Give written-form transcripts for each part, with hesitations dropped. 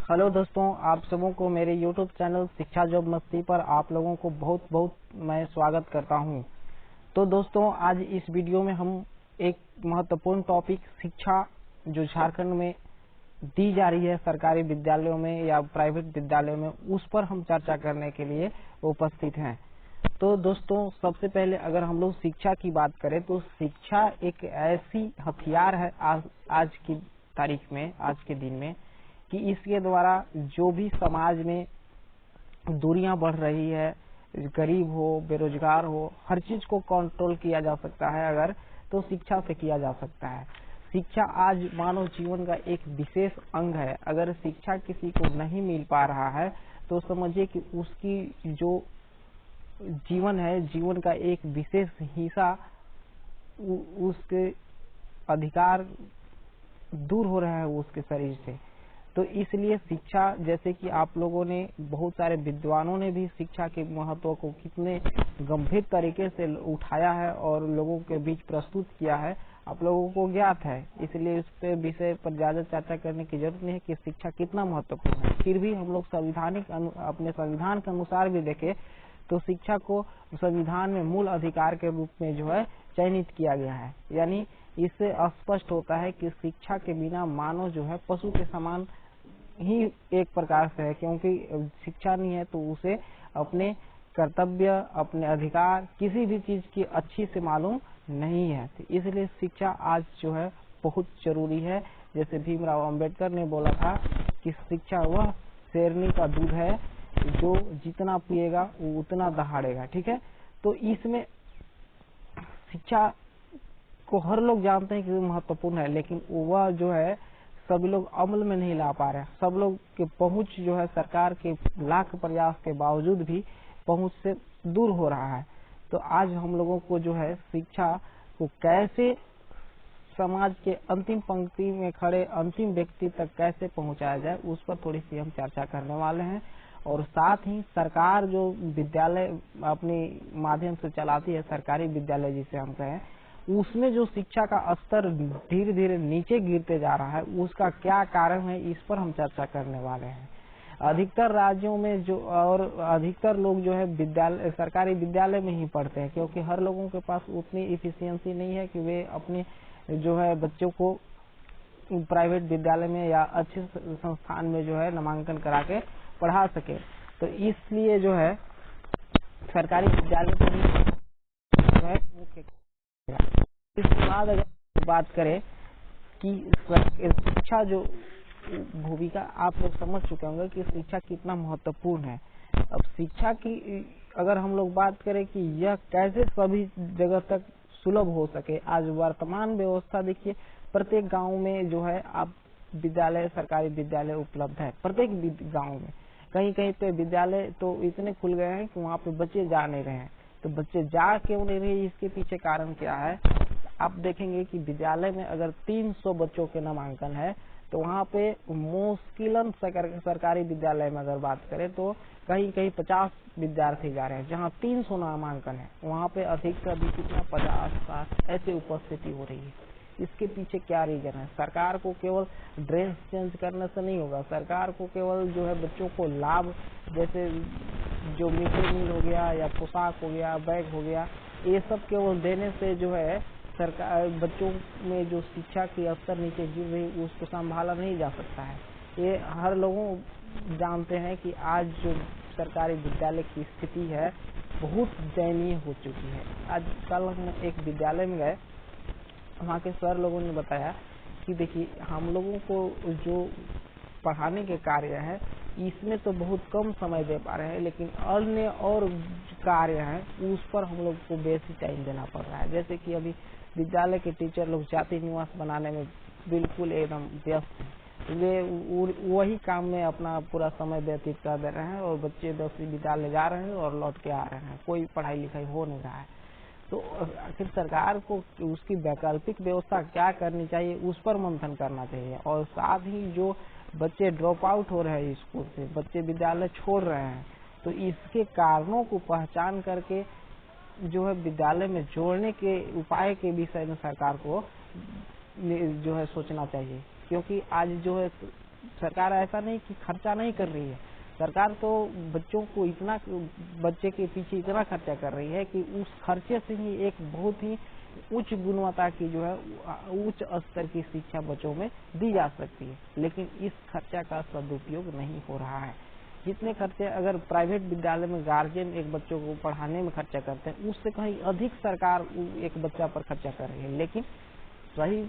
Hello दोस्तों, आप सबों को मेरे YouTube चैनल शिक्षा जॉब मस्ती पर आप लोगों को बहुत बहुत मैं स्वागत करता हूं। तो दोस्तों, आज इस वीडियो में हम एक महत्वपूर्ण टॉपिक शिक्षा जो झारखंड में दी जा रही है सरकारी विद्यालयों में या प्राइवेट विद्यालयों में, उस पर हम चर्चा करने के लिए उपस्थित हैं। तो दोस्तों, सबसे पहले अगर हम लोग शिक्षा की बात करें तो शिक्षा एक ऐसी हथियार है आज की तारीख में, आज के दिन में, कि इसके द्वारा जो भी समाज में दूरियां बढ़ रही है, गरीब हो, बेरोजगार हो, हर चीज को कंट्रोल किया जा सकता है अगर तो शिक्षा से किया जा सकता है। शिक्षा आज मानव जीवन का एक विशेष अंग है। अगर शिक्षा किसी को नहीं मिल पा रहा है तो समझिए कि उसकी जो जीवन है, जीवन का एक विशेष हिस्सा उसके अधिकार दूर हो रहा है उसके शरीर से। तो इसलिए शिक्षा, जैसे कि आप लोगों ने, बहुत सारे विद्वानों ने भी शिक्षा के महत्व को कितने गंभीर तरीके से उठाया है और लोगों के बीच प्रस्तुत किया है, आप लोगों को ज्ञात है। इसलिए इस पे विषय पर ज्यादा चर्चा करने की जरूरत नहीं है कि शिक्षा कितना महत्वपूर्ण है। फिर भी हम लोग अपने संविधान के अनुसार भी देखें तो शिक्षा को संविधान में मूल अधिकार के रूप में जो है चयनित किया गया है। यानी इससे स्पष्ट होता है कि शिक्षा के बिना मानव जो है पशु के समान ही एक प्रकार से है, क्योंकि शिक्षा नहीं है तो उसे अपने कर्तव्य, अपने अधिकार, किसी भी चीज की अच्छी से मालूम नहीं है। तो इसलिए शिक्षा आज जो है बहुत जरूरी है। जैसे भीमराव अंबेडकर ने बोला था कि शिक्षा वह शेरनी का दूध है जो जितना पिएगा वो उतना दहाड़ेगा। ठीक है, तो इसमें शिक्षा को हर लोग जानते हैं कि महत्वपूर्ण है, लेकिन वह जो है सभी लोग अमल में नहीं ला पा रहे हैं। सब लोग के पहुंच जो है सरकार के लाख प्रयास के बावजूद भी पहुंच से दूर हो रहा है। तो आज हम लोगों को जो है शिक्षा को कैसे समाज के अंतिम पंक्ति में खड़े अंतिम व्यक्ति तक कैसे पहुंचाया जाए, उस पर थोड़ी सी हम चर्चा करने वाले हैं। और साथ ही सरकार जो विद्यालय अपने माध्यम से चलाती है, सरकारी विद्यालय जिसे हम कहें, उसमें जो शिक्षा का स्तर धीरे धीरे नीचे गिरते जा रहा है, उसका क्या कारण है, इस पर हम चर्चा करने वाले हैं। अधिकतर राज्यों में जो और अधिकतर लोग जो है विद्यालय, सरकारी विद्यालय में ही पढ़ते हैं, क्योंकि हर लोगों के पास उतनी इफिशियंसी नहीं है कि वे अपने जो है बच्चों को प्राइवेट विद्यालय में या अच्छे संस्थान में जो है नामांकन करा के पढ़ा सके। तो इसलिए जो है सरकारी विद्यालय को ही जो है मुख्य। इसके बाद अगर बात करें कि शिक्षा जो भूमिका, आप लोग समझ चुके होंगे कि शिक्षा कितना महत्वपूर्ण है। अब शिक्षा की अगर हम लोग बात करें कि यह कैसे सभी जगह तक सुलभ हो सके, आज वर्तमान व्यवस्था देखिए, प्रत्येक गांव में जो है आप विद्यालय, सरकारी विद्यालय उपलब्ध है प्रत्येक गांव में। कहीं कहीं पे विद्यालय तो इतने खुल गए हैं कि वहाँ पे बच्चे जा नहीं रहे हैं। तो बच्चे जा क्यों नहीं रहे, इसके पीछे कारण क्या है? आप देखेंगे कि विद्यालय में अगर 300 बच्चों के नामांकन है तो वहाँ पे मुश्किलन सरकारी विद्यालय में अगर बात करें तो कहीं कहीं 50 विद्यार्थी जा रहे हैं। जहाँ 300 नामांकन है वहाँ पे अधिक से अधिक कितना 50-60 ऐसे उपस्थिति हो रही है। इसके पीछे क्या रीजन है? सरकार को केवल ड्रेस चेंज करने से नहीं होगा। सरकार को केवल जो है बच्चों को लाभ, जैसे जो मिड डे मील हो गया या पोशाक हो गया, बैग हो गया, ये सब केवल देने से जो है सरकार बच्चों में जो शिक्षा की स्तर नीचे गिर रही उसको संभाला नहीं जा सकता है। ये हर लोगों जानते हैं कि आज जो सरकारी विद्यालय की स्थिति है बहुत दयनीय हो चुकी है। आज कल हम एक विद्यालय में गए, वहाँ के सर लोगों ने बताया कि देखिए, हम लोगों को जो पढ़ाने के कार्य है इसमें तो बहुत कम समय दे पा रहे हैं, लेकिन अन्य और कार्य हैं उस पर हम लोग को बेसिक टाइम देना पड़ रहा है। जैसे कि अभी विद्यालय के टीचर लोग जाति निवास बनाने में बिल्कुल एकदम व्यस्त हैं। वे वही काम में अपना पूरा समय व्यतीत कर दे रहे हैं और बच्चे 10वीं विद्यालय जा रहे हैं और लौट के आ रहे हैं, कोई पढ़ाई लिखाई हो नहीं रहा है। तो आखिर सरकार को उसकी वैकल्पिक व्यवस्था क्या करनी चाहिए, उस पर मंथन करना चाहिए। और साथ ही जो बच्चे ड्रॉप आउट हो रहे हैं स्कूल से, बच्चे विद्यालय छोड़ रहे हैं, तो इसके कारणों को पहचान करके जो है विद्यालय में जोड़ने के उपाय के विषय में सरकार को जो है सोचना चाहिए। क्योंकि आज जो है सरकार ऐसा नहीं कि खर्चा नहीं कर रही है, सरकार तो बच्चों को इतना, बच्चे के पीछे इतना खर्चा कर रही है कि उस खर्चे से ही एक बहुत ही उच्च गुणवत्ता की जो है उच्च स्तर की शिक्षा बच्चों में दी जा सकती है। लेकिन इस खर्चा का सदुपयोग नहीं हो रहा है। जितने खर्चे अगर प्राइवेट विद्यालय में गार्जियन एक बच्चों को पढ़ाने में खर्चा करते हैं, उससे कहीं अधिक सरकार एक बच्चा पर खर्चा कर रही है। लेकिन सही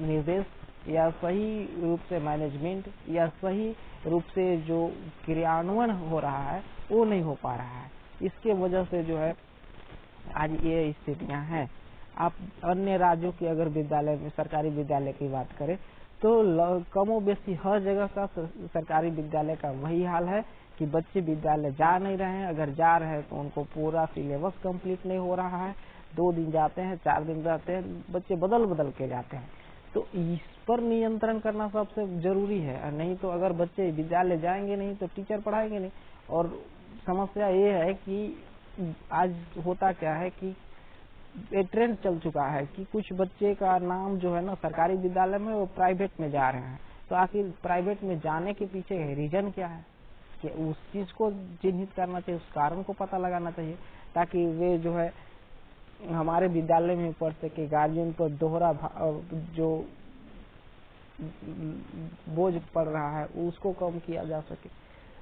निर्देश या सही रूप से मैनेजमेंट या सही रूप से जो क्रियान्वयन हो रहा है वो नहीं हो पा रहा है। इसके वजह से जो है आज ये स्थितियां हैं। आप अन्य राज्यों की अगर विद्यालय में, सरकारी विद्यालय की बात करें तो कमो बेशी हर जगह का सरकारी विद्यालय का वही हाल है कि बच्चे विद्यालय जा नहीं रहे हैं, अगर जा रहे हैं तो उनको पूरा सिलेबस कंप्लीट नहीं हो रहा है। 2 दिन जाते हैं, 4 दिन रहते हैं, बच्चे बदल बदल के जाते हैं। तो इस पर नियंत्रण करना सबसे जरूरी है। नहीं तो अगर बच्चे विद्यालय जाएंगे नहीं तो टीचर पढ़ाएंगे नहीं। और समस्या ये है कि आज होता क्या है कि एक ट्रेंड चल चुका है कि कुछ बच्चे का नाम जो है ना सरकारी विद्यालय में वो प्राइवेट में जा रहे हैं। तो आखिर प्राइवेट में जाने के पीछे रीजन क्या है कि उस चीज को चिन्हित करना चाहिए, उस कारण को पता लगाना चाहिए, ताकि वे जो है हमारे विद्यालय में पढ़ सके। गार्जियन पर दोहरा जो बोझ पड़ रहा है उसको कम किया जा सके।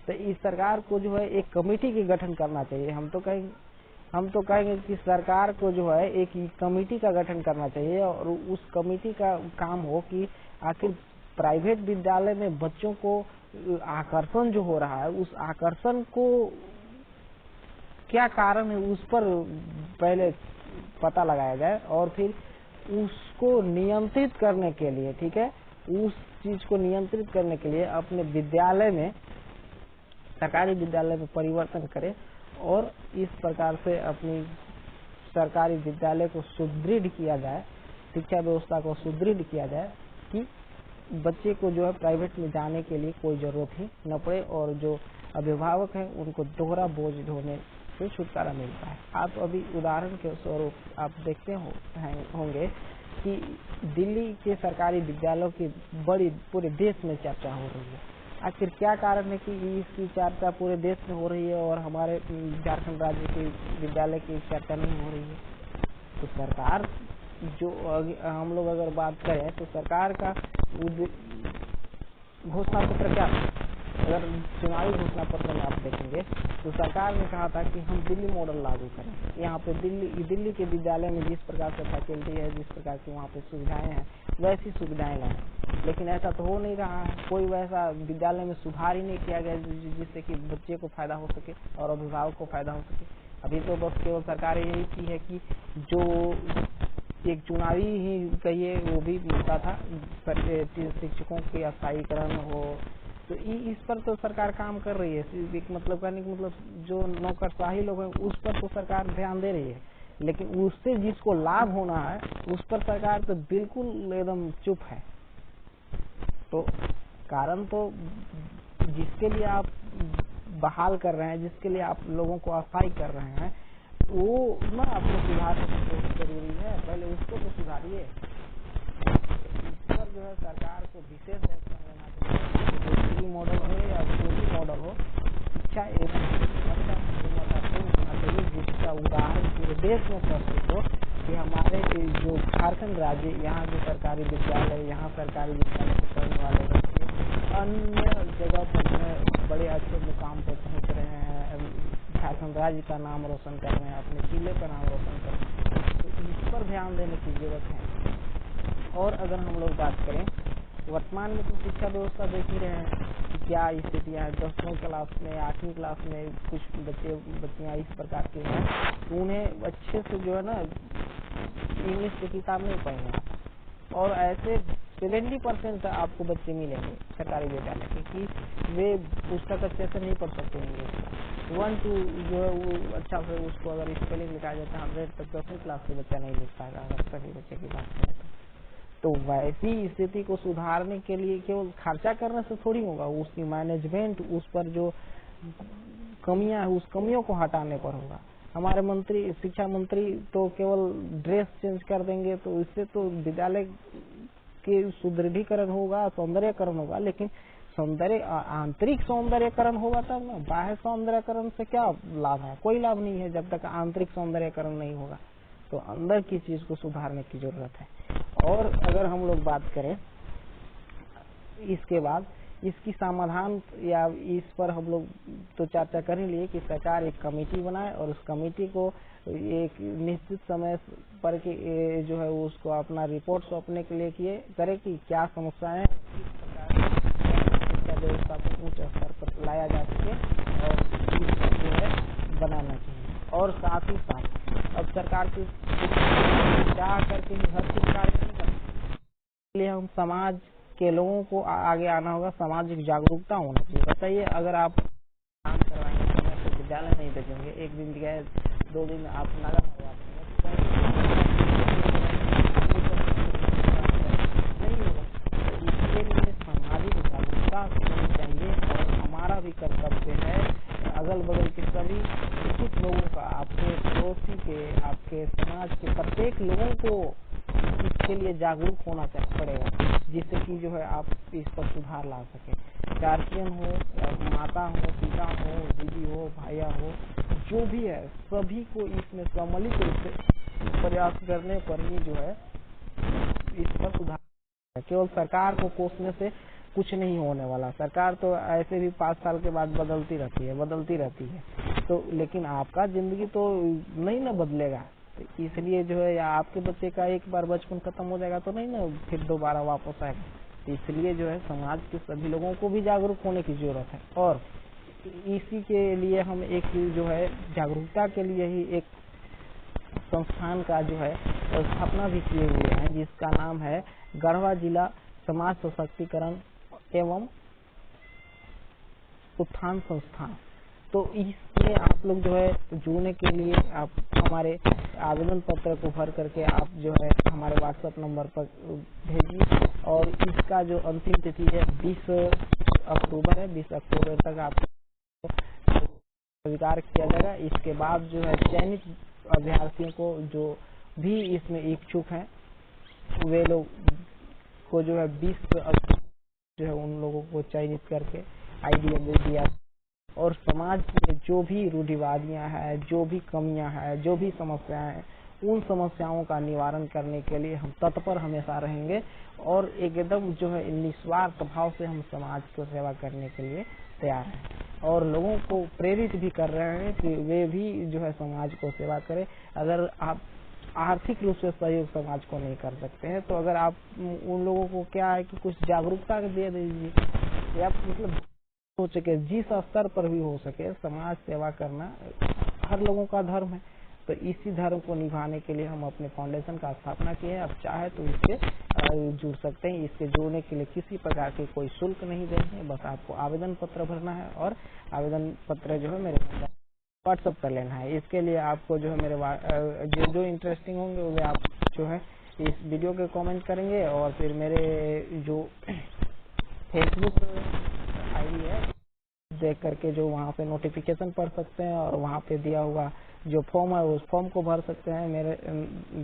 तो इस सरकार को जो है एक कमेटी के गठन करना चाहिए। हम तो कहेंगे कि सरकार को जो है एक कमेटी का गठन करना चाहिए और उस कमेटी का काम हो कि आखिर प्राइवेट विद्यालय में बच्चों को आकर्षण जो हो रहा है उस आकर्षण को क्या कारण है उस पर पहले पता लगाया जाए और फिर उसको नियंत्रित करने के लिए, ठीक है, उस चीज को नियंत्रित करने के लिए अपने विद्यालय में, सरकारी विद्यालय में परिवर्तन करें और इस प्रकार से अपनी सरकारी विद्यालय को सुदृढ़ किया जाए, शिक्षा व्यवस्था को सुदृढ़ किया जाए कि बच्चे को जो है प्राइवेट में जाने के लिए कोई जरूरत ही न पड़े और जो अभिभावक हैं उनको दोहरा बोझ ढोने से छुटकारा मिलता है। आप अभी उदाहरण के स्वरूप आप देखते होंगे कि दिल्ली के सरकारी विद्यालयों की बड़ी पूरे देश में चर्चा हो रही है। आखिर क्या कारण है कि इसकी चर्चा पूरे देश में हो रही है और हमारे झारखंड राज्य के विद्यालय की चर्चा नहीं हो रही है? तो सरकार जो हम लोग अगर बात करें तो सरकार का घोषणा पत्र क्या था? अगर चुनावी घोषणा पत्र में आप देखेंगे तो सरकार ने कहा था कि हम दिल्ली मॉडल लागू करें। यहाँ पे दिल्ली के विद्यालय में जिस प्रकार से फैसिलिटी है, जिस प्रकार की वहाँ पे सुविधाएं हैं, वैसी सुविधाएं लाएं। लेकिन ऐसा तो हो नहीं रहा है। कोई वैसा विद्यालय में सुधार ही नहीं किया गया जिससे कि बच्चे को फायदा हो सके और अभिभावक को फायदा हो सके। अभी तो बस केवल सरकार यही की है कि जो एक चुनावी ही कहिए वो भी मिलता था, शिक्षकों के स्थायीकरण हो, तो इस पर तो सरकार काम कर रही है। मतलब कहने का मतलब जो नौकरशाही लोग हैं उस पर तो सरकार ध्यान दे रही है, लेकिन उससे जिसको लाभ होना है उस पर सरकार तो बिल्कुल एकदम चुप है। तो कारण तो जिसके लिए आप बहाल कर रहे हैं, जिसके लिए आप लोगों को अस्थायी कर रहे हैं, वो ना आपको सुधारना बहुत जरूरी है। पहले उसको तो सुधारिए। इस पर जो है सरकार को विशेष एक्शन लेना चाहिए। दिल्ली मॉडल हो या कोई भी मॉडल हो, शिक्षा एवं गुणवत्तापूर्ण होना चाहिए, जिसका उदाहरण पूरे देश में प्रस्तुत हो कि हमारे जो झारखंड राज्य, यहाँ के सरकारी विद्यालय, यहाँ सरकारी विद्यालय में पढ़ने वाले बच्चे अन्य जगह पर बड़े अच्छे मुकाम पर पहुँच रहे हैं, झारखंड राज्य का नाम रोशन कर रहे हैं, अपने जिले का नाम रोशन कर रहे हैं। तो इस पर ध्यान देने की जरूरत है। और अगर हम लोग बात करें वर्तमान में तो शिक्षा व्यवस्था देख ही रहे हैं कि क्या स्थितियाँ है। 10वीं क्लास में, 8वीं क्लास में कुछ बच्चियाँ इस प्रकार के हैं तो उन्हें अच्छे से जो है ना इंग्लिश की किताब नहीं पढ़ना आता। और ऐसे 70% आपको बच्चे मिलेंगे सरकारी विद्यालय के कि वे पुस्तक अच्छे से नहीं पढ़ सकते इंग्लिश का। 1 2 जो है वो अच्छा से उसको अगर स्पेलिंग लिखा जाता है 100 तक 10वीं क्लास के बच्चा नहीं लिख पाएगा अगर सभी बच्चे की बात करें तो वैसी स्थिति को सुधारने के लिए केवल खर्चा करने से थोड़ी होगा। उसकी मैनेजमेंट, उस पर जो कमियां है उस कमियों को हटाने पर होगा। हमारे मंत्री, शिक्षा मंत्री तो केवल ड्रेस चेंज कर देंगे तो इससे तो विद्यालय के सुदृढ़ीकरण होगा, सौंदर्यकरण होगा, लेकिन आंतरिक सौंदर्यकरण होगा तब ना। बाह्य सौंदर्यकरण से क्या लाभ है? कोई लाभ नहीं है जब तक आंतरिक सौंदर्यकरण नहीं होगा। तो अंदर की चीज को सुधारने की जरूरत है। और अगर हम लोग बात करें इसके बाद इसकी समाधान या इस पर हम लोग तो चर्चा कर ही लिए कि सरकार एक कमेटी बनाए और उस कमेटी को एक निश्चित समय पर के जो है उसको अपना रिपोर्ट सौंपने के लिए करे कि क्या समस्याएं शिक्षा व्यवस्था को उच्च स्तर पर लाया जा सके और जो है बनाना चाहिए। और साथ ही साथ अब सरकार की चाह करके ही हर चीज कार्य नहीं करती, इसलिए हम समाज के लोगों को आगे आना होगा, सामाजिक जागरूकता होना चाहिए। बताइए, अगर आप काम करवाएंगे समय से विद्यालय नहीं भेजेंगे, एक दिन गए 2 दिन आप नगर नहीं होगा। इसके लिए सामाजिक जागरूकता होनी चाहिए और हमारा भी कर्तव्य है अगल बगल के सभी उचित लोगों का, आपके पड़ोसी के, आपके समाज के प्रत्येक लोगों को इसके लिए जागरूक होना पड़ेगा, जिससे कि जो है आप इस पर सुधार ला सके। गार्जियन हो, माता हो, पिता हो, दीदी हो, भाइया हो, जो भी है सभी को इसमें सम्मिलित रूप से प्रयास करने पर ही जो है इस पर सुधार। केवल सरकार को कोसने से कुछ नहीं होने वाला। सरकार तो ऐसे भी 5 साल के बाद बदलती रहती है तो लेकिन आपका जिंदगी तो नहीं ना बदलेगा। तो इसलिए जो है या आपके बच्चे का एक बार बचपन खत्म हो जाएगा तो नहीं ना फिर दोबारा वापस आएगा। इसलिए जो है समाज के सभी लोगों को भी जागरूक होने की जरूरत है। और इसी के लिए हम एक जो है जागरूकता के लिए ही एक संस्थान का जो है स्थापना भी किए हुए हैं, जिसका नाम है गढ़वा जिला समाज सशक्तिकरण एवं उत्थान संस्थान। तो इसमें आप लोग जो है जुड़ने के लिए आप हमारे आवेदन पत्र को भर करके आप जो है हमारे व्हाट्सएप नंबर पर भेजिए। और इसका जो अंतिम तिथि है 20 अक्टूबर है। 20 अक्टूबर तक आपको स्वीकार किया जाएगा। इसके बाद जो है चयनित अभ्यर्थियों को जो भी इसमें इच्छुक हैं वे लोग को जो है 20 अक्टूबर जो है उन लोगों को चयनित करके आईडिया दे दिया। और समाज में जो भी रूढ़िवादियां हैं, जो भी कमियां हैं, जो भी समस्याएं हैं, उन समस्याओं का निवारण करने के लिए हम तत्पर हमेशा रहेंगे और एकदम जो है निस्वार्थ भाव से हम समाज को सेवा करने के लिए तैयार हैं और लोगों को प्रेरित भी कर रहे हैं कि वे भी जो है समाज को सेवा करें। अगर आप आर्थिक रूप से सहयोग समाज को नहीं कर सकते हैं तो अगर आप उन लोगों को क्या है कि कुछ जागरूकता दे दीजिए या मतलब हो सके जिस स्तर पर भी हो सके समाज सेवा करना हर लोगों का धर्म है। तो इसी धर्म को निभाने के लिए हम अपने फाउंडेशन का स्थापना किए हैं। आप चाहे तो इससे जुड़ सकते हैं। इसके जुड़ने के लिए किसी प्रकार के कोई शुल्क नहीं देंगे, बस आपको आवेदन पत्र भरना है और आवेदन पत्र जो है मेरे व्हाट्सएप पर लेना है। इसके लिए आपको जो है मेरे जो इंटरेस्टिंग होंगे वे आप जो है इस वीडियो के कमेंट करेंगे और फिर मेरे जो फेसबुक आईडी है देख करके जो वहाँ पे नोटिफिकेशन पढ़ सकते हैं और वहाँ पे दिया हुआ जो फॉर्म है उस फॉर्म को भर सकते हैं। मेरे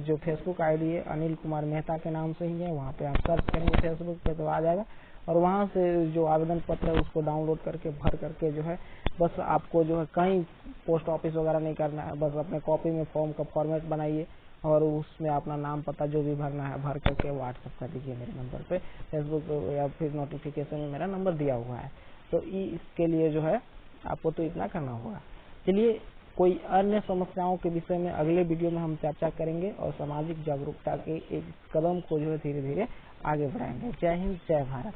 जो फेसबुक आईडी है अनिल कुमार मेहता के नाम से ही है, वहाँ पे आप सर्च करेंगे फेसबुक पे तो आ जाएगा और वहाँ से जो आवेदन पत्र है उसको डाउनलोड करके भर करके जो है बस आपको जो है कहीं पोस्ट ऑफिस वगैरह नहीं करना है। बस अपने कॉपी में फॉर्म का फॉर्मेट बनाइए और उसमें अपना नाम पता जो भी भरना है भर करके व्हाट्सएप कर दीजिए मेरे नंबर पे। फेसबुक या फिर नोटिफिकेशन में मेरा नंबर दिया हुआ है। तो इसके लिए जो है आपको तो इतना करना होगा। चलिए कोई अन्य समस्याओं के विषय में अगले वीडियो में हम चर्चा करेंगे और सामाजिक जागरूकता के एक कदम को जो है धीरे धीरे आगे बढ़ाएंगे। जय हिंद, जय भारत।